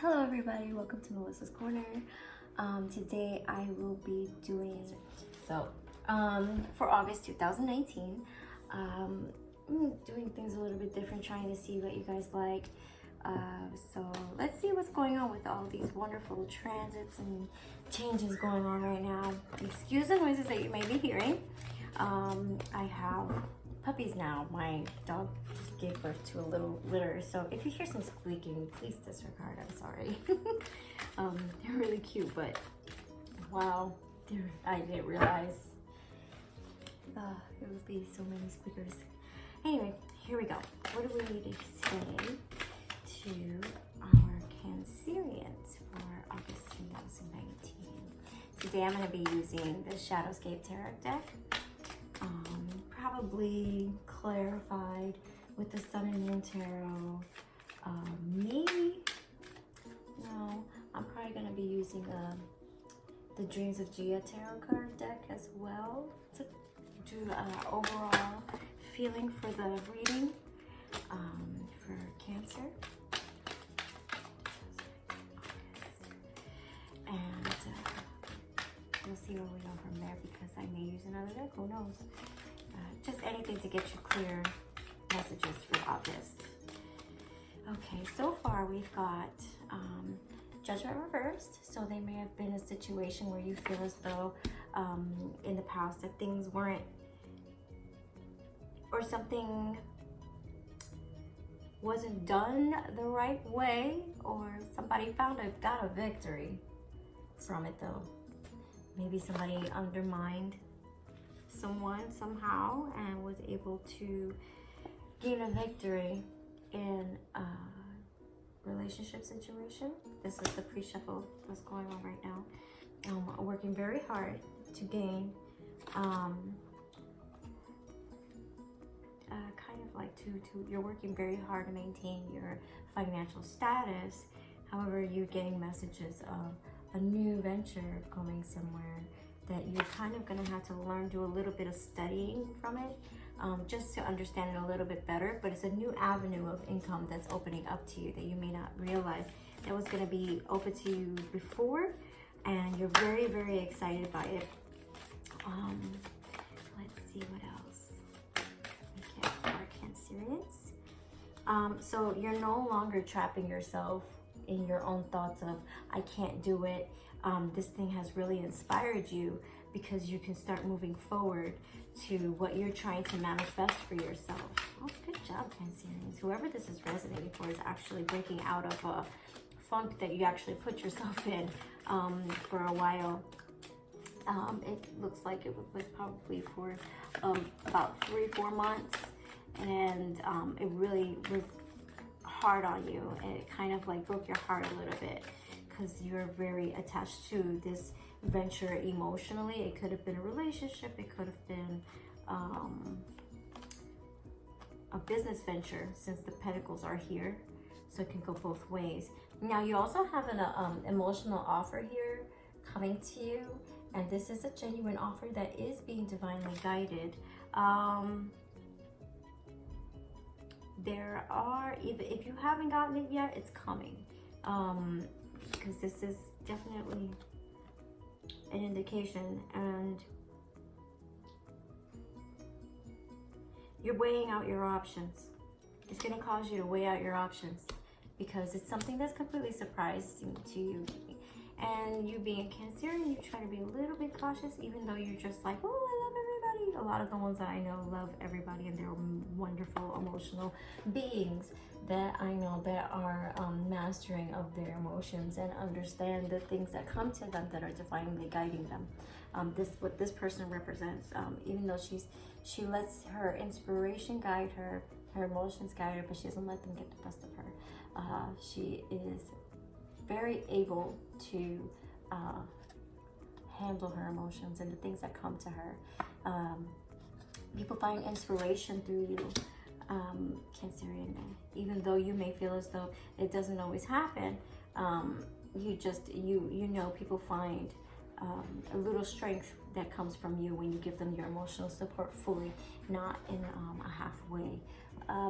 Hello everybody, welcome to Melissa's Corner. Today I will be doing, for August 2019, I'm doing things a little bit different, trying to see what you guys like. So let's see what's going on with all these wonderful transits and changes going on right now. Excuse the noises that you may be hearing. I have puppies now. My dog just gave birth to a little litter, so if you hear some squeaking, please disregard. I'm sorry. They're really cute, but wow, I didn't realize it would be so many squeakers. Anyway, here we go. What do we need to say to our Cancerians for August 2019? Today I'm going to be using the Shadowscape Tarot deck. Probably clarified with the Sun and Moon Tarot. Maybe, no, I'm probably going to be using the Dreams of Gia Tarot card deck as well to do overall feeling for the reading for Cancer. And we'll see where we go from there, because I may use another deck, who knows. Just anything to get you clear messages for August. Okay, so far we've got Judgment reversed. So they may have been a situation where you feel as though in the past that things weren't, or something wasn't done the right way, or somebody got a victory from it though. Maybe somebody undermined someone somehow and was able to gain a victory in a relationship situation. This is the pre-shuffle that's going on right now. Working very hard to gain kind of like you're working very hard to maintain your financial status. However, you're getting messages of a new venture going somewhere that you're kind of going to have to learn, do a little bit of studying from it, just to understand it a little bit better. But it's a new avenue of income that's opening up to you that you may not realize that was going to be open to you before, and you're very, very excited by it. Let's see what else we get for our Cancerians. So you're no longer trapping yourself in your own thoughts of, I can't do it. This thing has really inspired you, because you can start moving forward to what you're trying to manifest for yourself. Oh, good job, Cancerians. Whoever this is resonating for is actually breaking out of a funk that you actually put yourself in for a while. It looks like it was probably for about 3-4 months, and it really was hard on you, and it kind of like broke your heart a little bit, because you're very attached to this venture emotionally. It could have been a relationship, it could have been a business venture, since the Pentacles are here, so it can go both ways. Now you also have an emotional offer here coming to you, and this is a genuine offer that is being divinely guided. There are, even if you haven't gotten it yet, it's coming, because this is definitely an indication, and you're weighing out your options. It's going to cause you to weigh out your options, because it's something that's completely surprising to you. And you being a Cancerian, you try to be a little bit cautious, even though you're just like, oh, I love everybody. A lot of the ones that I know love everybody, and they're wonderful, emotional beings that I know that are mastering of their emotions and understand the things that come to them that are divinely guiding them. What this person represents, even though she lets her inspiration guide her, her emotions guide her, but she doesn't let them get the best of her. She is very able to handle her emotions and the things that come to her. People find inspiration through you, Cancerian. Even though you may feel as though it doesn't always happen, you know people find a little strength that comes from you when you give them your emotional support fully, not in a halfway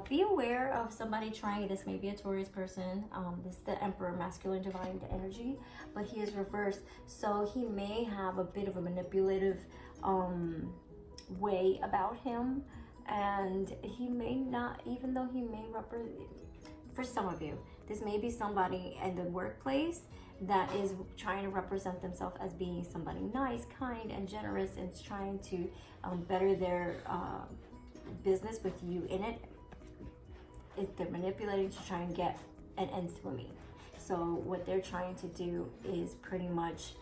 Be aware of somebody trying. This may be a Taurus person. This is the Emperor, masculine divine energy, but he is reversed. So he may have a bit of a manipulative way about him. And he may not, even though he may represent, for some of you, this may be somebody in the workplace that is trying to represent themselves as being somebody nice, kind, and generous, and is trying to better their business with you in it. If they're manipulating to try and get an end swimming. So what they're trying to do is pretty much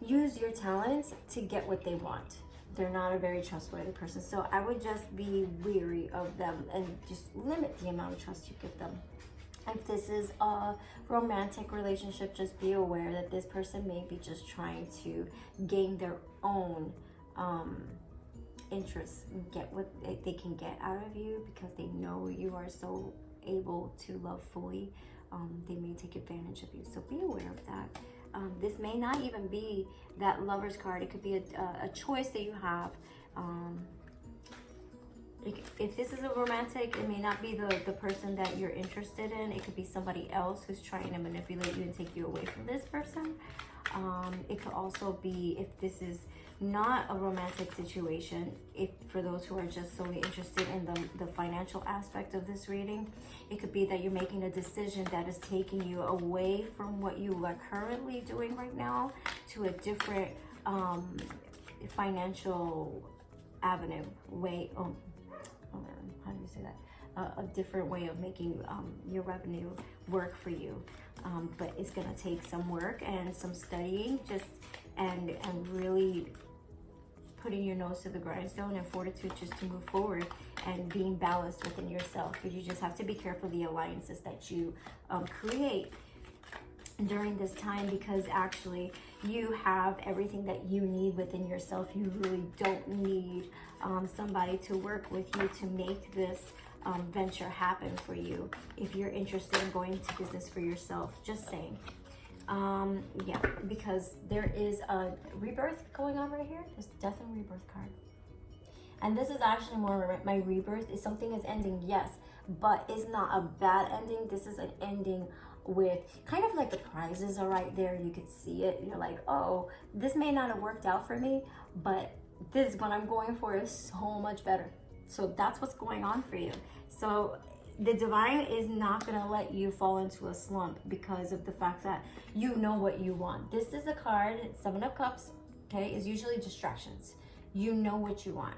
use your talents to get what they want. They're not a very trustworthy person. So I would just be weary of them and just limit the amount of trust you give them. If this is a romantic relationship, just be aware that this person may be just trying to gain their own interests and get what they can get out of you because they know you are so able to love fully. They may take advantage of you. So be aware of that. This may not even be that Lover's card. It could be a choice that you have. If this is a romantic, it may not be the person that you're interested in. It could be somebody else who's trying to manipulate you and take you away from this person. It could also be, if this is not a romantic situation, if for those who are just solely interested in the financial aspect of this reading, it could be that you're making a decision that is taking you away from what you are currently doing right now to a different financial avenue, way. How do you say that? A different way of making your revenue work for you. But it's gonna take some work and some studying, and really putting your nose to the grindstone and fortitude just to move forward and being balanced within yourself. But you just have to be careful of the alliances that you create during this time, because actually you have everything that you need within yourself. You really don't need somebody to work with you to make this venture happen for you if you're interested in going into business for yourself. Just saying. Yeah, because there is a rebirth going on right here. There's death and rebirth card. And this is actually more my rebirth. Is something is ending, yes, but it's not a bad ending. This is an ending with kind of like the prizes are right there. You could see it. You're like, oh, this may not have worked out for me, but this what I'm going for is so much better. So that's what's going on for you. So the divine is not going to let you fall into a slump because of the fact that you know what you want. This is a card, 7 of Cups, okay, is usually distractions. You know what you want,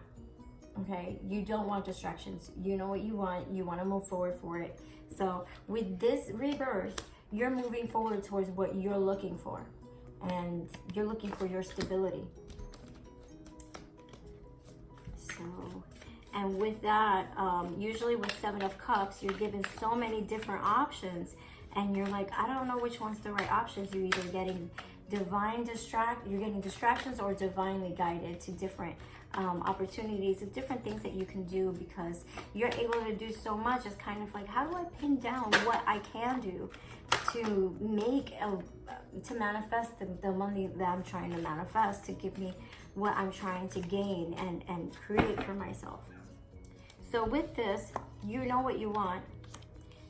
okay? You don't want distractions. You know what you want. You want to move forward for it. So with this rebirth, you're moving forward towards what you're looking for. And you're looking for your stability. So... and with that, usually with 7 of Cups, you're given so many different options, and you're like, I don't know which one's the right options. You're either getting you're getting distractions or divinely guided to different opportunities of different things that you can do, because you're able to do so much. It's kind of like, how do I pin down what I can do to make to manifest the money that I'm trying to manifest, to give me what I'm trying to gain and create for myself. So with this, you know what you want,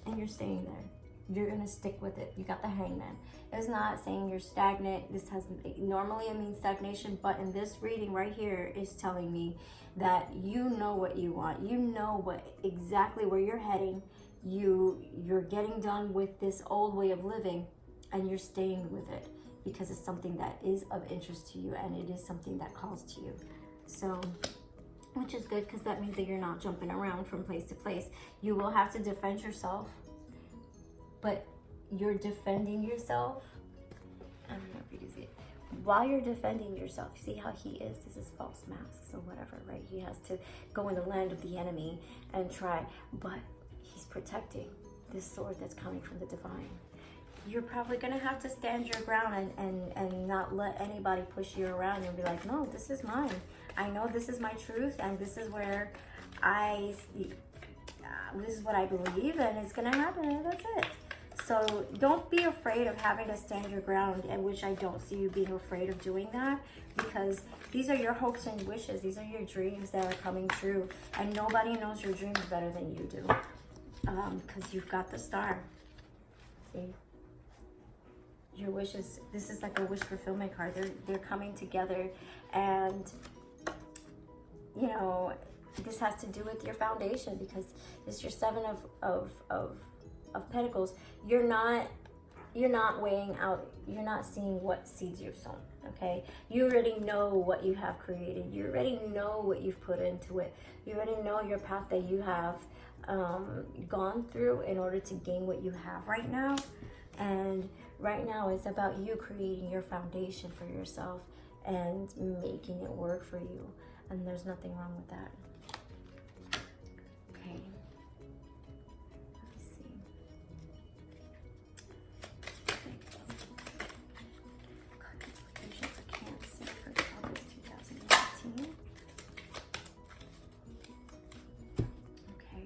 and you're staying there. You're gonna stick with it. You got the Hangman. It's not saying you're stagnant. This has normally it means stagnation, but in this reading right here is telling me that you know what you want. You know exactly where you're heading. You're getting done with this old way of living, and you're staying with it because it's something that is of interest to you, and it is something that calls to you. So, which is good, because that means that you're not jumping around from place to place. You will have to defend yourself, but you're defending yourself. I don't know if you can see it. While you're defending yourself, see how he is? This is false masks or whatever, right? He has to go in the land of the enemy and try, but he's protecting this sword that's coming from the divine. You're probably gonna have to stand your ground and not let anybody push you around and be like, no, this is mine. I know this is my truth, and this is where this is what I believe, and it's gonna happen, and that's it. So don't be afraid of having to stand your ground, and which I don't see you being afraid of doing that, because these are your hopes and wishes. These are your dreams that are coming true, and nobody knows your dreams better than you do, because you've got the star. See? Your wishes, this is like a wish fulfillment card. They're coming together, and you know, this has to do with your foundation, because it's your 7 of Pentacles. You're not weighing out, you're not seeing what seeds you've sown, okay? You already know what you have created. You already know what you've put into it. You already know your path that you have gone through in order to gain what you have right now. And right now it's about you creating your foundation for yourself and making it work for you. And there's nothing wrong with that. Okay. Let me see. Card implication for Cancer for August 2019. Okay.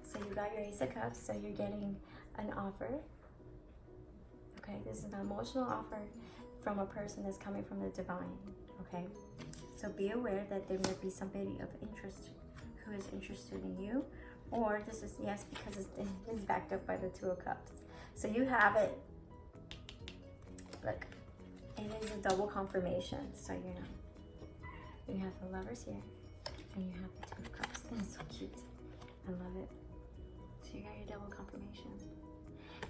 So you got your Ace of Cups, so you're getting an offer. Okay, this is an emotional offer from a person that's coming from the divine. Okay, so be aware that there may be somebody of interest who is interested in you, or this is, yes, because it's backed up by the 2 of Cups. So you have it. Look, it is a double confirmation, so you know. You have the Lovers here, and you have the 2 of Cups. It's so cute. I love it. So you got your double confirmation.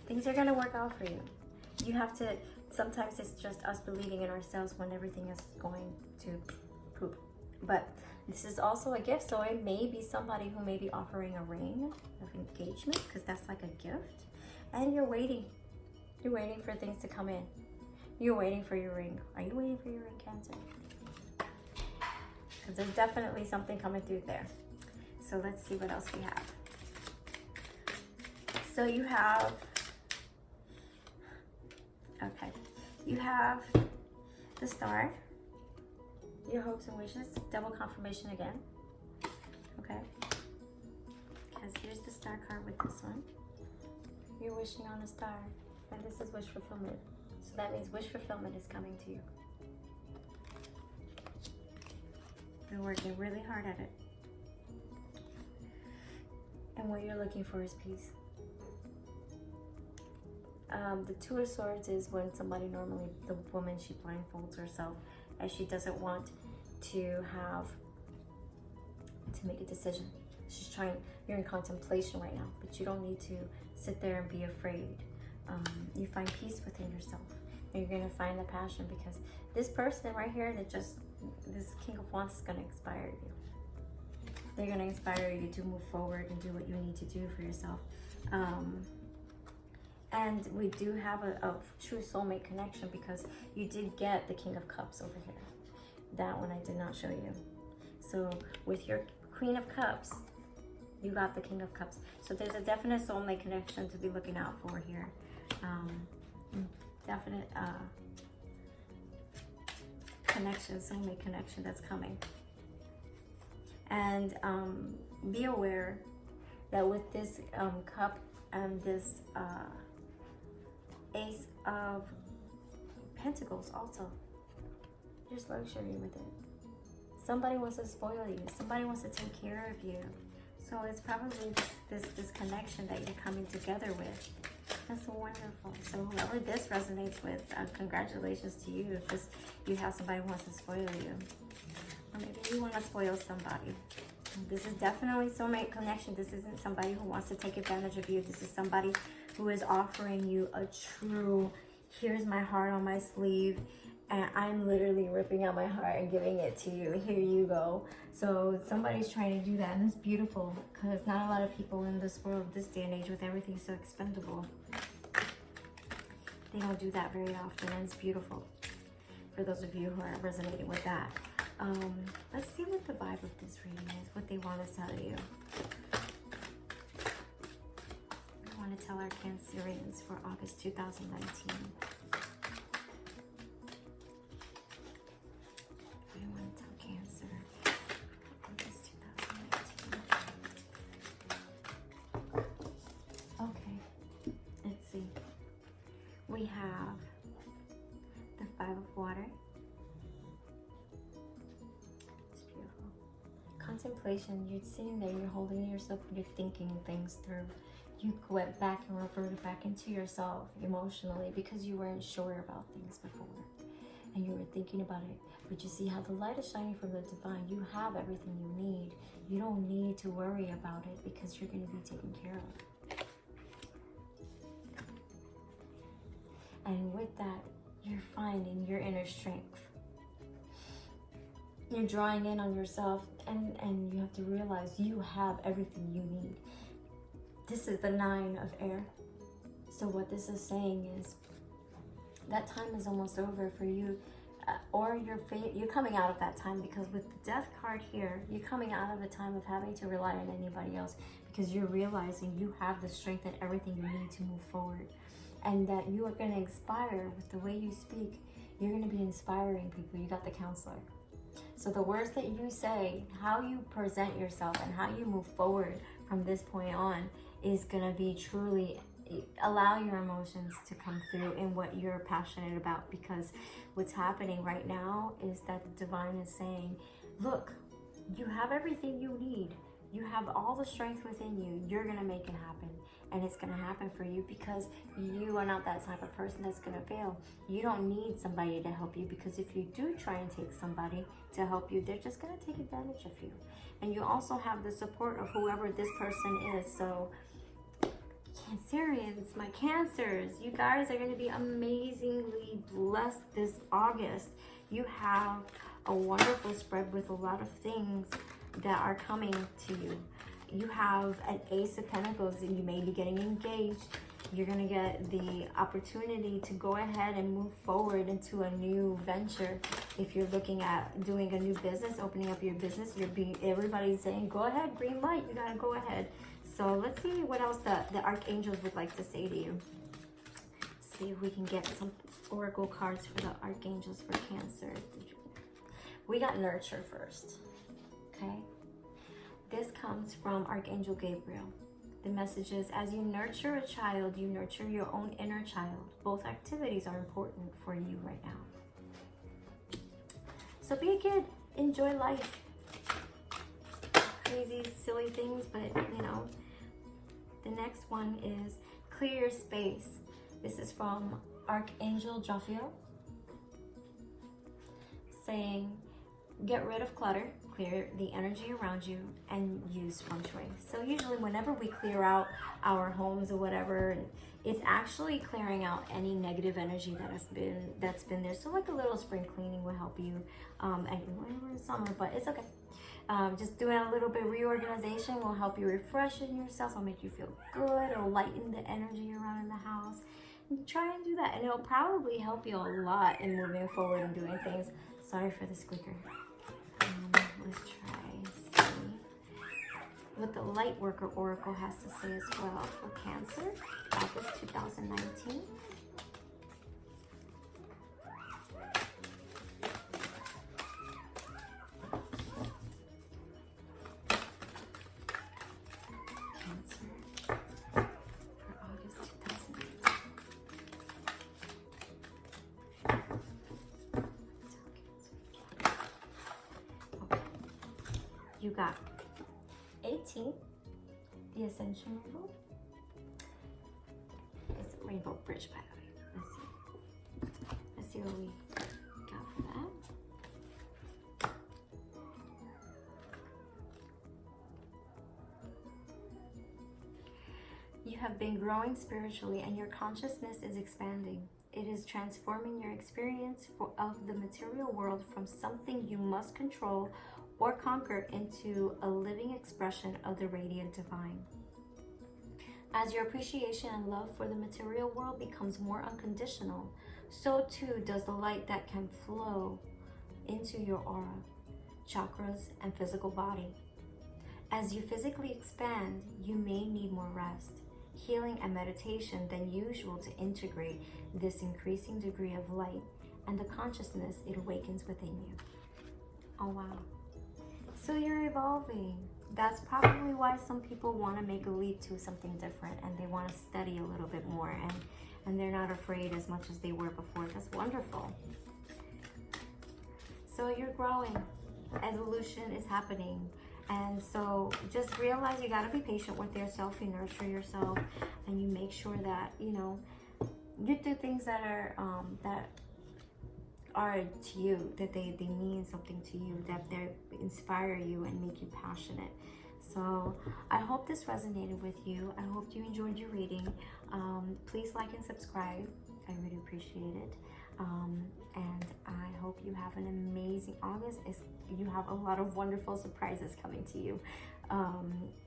Things are going to work out for you. You have to, sometimes it's just us believing in ourselves when everything is going to poop. But this is also a gift, so it may be somebody who may be offering a ring of engagement, because that's like a gift. And you're waiting. You're waiting for things to come in. You're waiting for your ring. Are you waiting for your ring, Cancer? Because there's definitely something coming through there. So let's see what else we have. So you have, okay, you have the Star, your hopes and wishes, double confirmation again, okay? Because here's the Star card with this one. You're wishing on a star, and this is wish fulfillment. So that means wish fulfillment is coming to you. You're working really hard at it. And what you're looking for is peace. The 2 of Swords is when somebody, normally the woman, she blindfolds herself as she doesn't want to make a decision. She's trying, you're in contemplation right now, but you don't need to sit there and be afraid. You find peace within yourself, and you're going to find the passion, because this person right here that just, this King of Wands is going to inspire you. They're going to inspire you to move forward and do what you need to do for yourself. And we do have a true soulmate connection, because you did get the King of Cups over here. That one I did not show you. So with your Queen of Cups, you got the King of Cups. So there's a definite soulmate connection to be looking out for here. Definite connection, soulmate connection that's coming. And be aware that with this cup and this Ace of Pentacles also, there's luxury with it. Somebody wants to spoil you. Somebody wants to take care of you. So it's probably this connection that you're coming together with. That's wonderful. So whoever this resonates with, congratulations to you. If you have somebody who wants to spoil you. Or maybe you want to spoil somebody. This is definitely soulmate connection. This isn't somebody who wants to take advantage of you. This is somebody who is offering you a true, here's my heart on my sleeve, and I'm literally ripping out my heart and giving it to you. Here you go. So somebody's trying to do that, and it's beautiful, because not a lot of people in this world, this day and age, with everything so expendable, they don't do that very often, and it's beautiful for those of you who are resonating with that. Let's see what the vibe of this reading is, what they want to tell you. I want to tell our Cancerians for August 2019. I want to tell Cancer August 2019. Okay. we have the 5 of water. It's beautiful. Contemplation, you're sitting there, you're holding yourself, you're thinking things through. You went back and reverted back into yourself emotionally because you weren't sure about things before. And you were thinking about it. But you see how the light is shining from the divine. You have everything you need. You don't need to worry about it because you're going to be taken care of. And with that, you're finding your inner strength. You're drawing in on yourself, and you have to realize you have everything you need. This is the 9 of air. So what this is saying is that time is almost over for you, or you're coming out of that time, because with the Death card here, you're coming out of a time of having to rely on anybody else, because you're realizing you have the strength and everything you need to move forward, and that you are going to inspire with the way you speak. You're going to be inspiring people. You got the Counselor. So the words that you say, how you present yourself, and how you move forward from this point on is going to be truly allow your emotions to come through in what you're passionate about, because what's happening right now is that the divine is saying, look, you have everything you need. You have all the strength within you. You're going to make it happen. And it's going to happen for you because you are not that type of person that's going to fail. You don't need somebody to help you, because if you do try and take somebody to help you, they're just going to take advantage of you. And you also have the support of whoever this person is. So Cancerians, my Cancers, you guys are going to be amazingly blessed this August. You have a wonderful spread with a lot of things that are coming to you. You have an Ace of Pentacles, and you may be getting engaged. You're going to get the opportunity to go ahead and move forward into a new venture. If you're looking at doing a new business, opening up your business, everybody's saying, go ahead, green light, you got to go ahead. So let's see what else the archangels would like to say to you. See if we can get some oracle cards for the archangels for Cancer. We got nurture first, okay? This comes from Archangel Gabriel. The message is, as you nurture a child, you nurture your own inner child. Both activities are important for you right now. So be a kid, enjoy life. Crazy, silly things, but you know. The next one is clear your space. This is from Archangel Jophiel, saying, get rid of clutter, clear the energy around you, and use feng shui. So usually whenever we clear out our homes or whatever, it's actually clearing out any negative energy that's been there. So like a little spring cleaning will help you. And we're in summer, but it's okay. Just doing a little bit of reorganization will help you refreshen yourself. It'll make you feel good. It'll lighten the energy around in the house. And try and do that, and it'll probably help you a lot in moving forward and doing things. Sorry for the squeaker. Let's try, see what the Light Worker Oracle has to say as well for Cancer, August 2019. You got 18, the Ascension Rainbow. It's a Rainbow Bridge, by the way. Let's see what we got for that. You have been growing spiritually, and your consciousness is expanding. It is transforming your experience of the material world from something you must control or conquer into a living expression of the radiant divine. As your appreciation and love for the material world becomes more unconditional, so too does the light that can flow into your aura, chakras, and physical body. As you physically expand, you may need more rest, healing, and meditation than usual to integrate this increasing degree of light and the consciousness it awakens within you. Oh wow. So you're evolving. that's probably why some people want to make a leap to something different, and they want to study a little bit more, and they're not afraid as much as they were before. That's wonderful. So you're growing. Evolution is happening. And so just realize you got to be patient with yourself. You nurture yourself, and you make sure that, you know, you do things that are to you, that they mean something to you, that they inspire you and make you passionate. So I hope this resonated with you. I hope you enjoyed your reading. Please like and subscribe. I really appreciate it. And I hope you have an amazing August. You have a lot of wonderful surprises coming to you.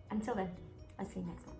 Until then, I'll see you next month.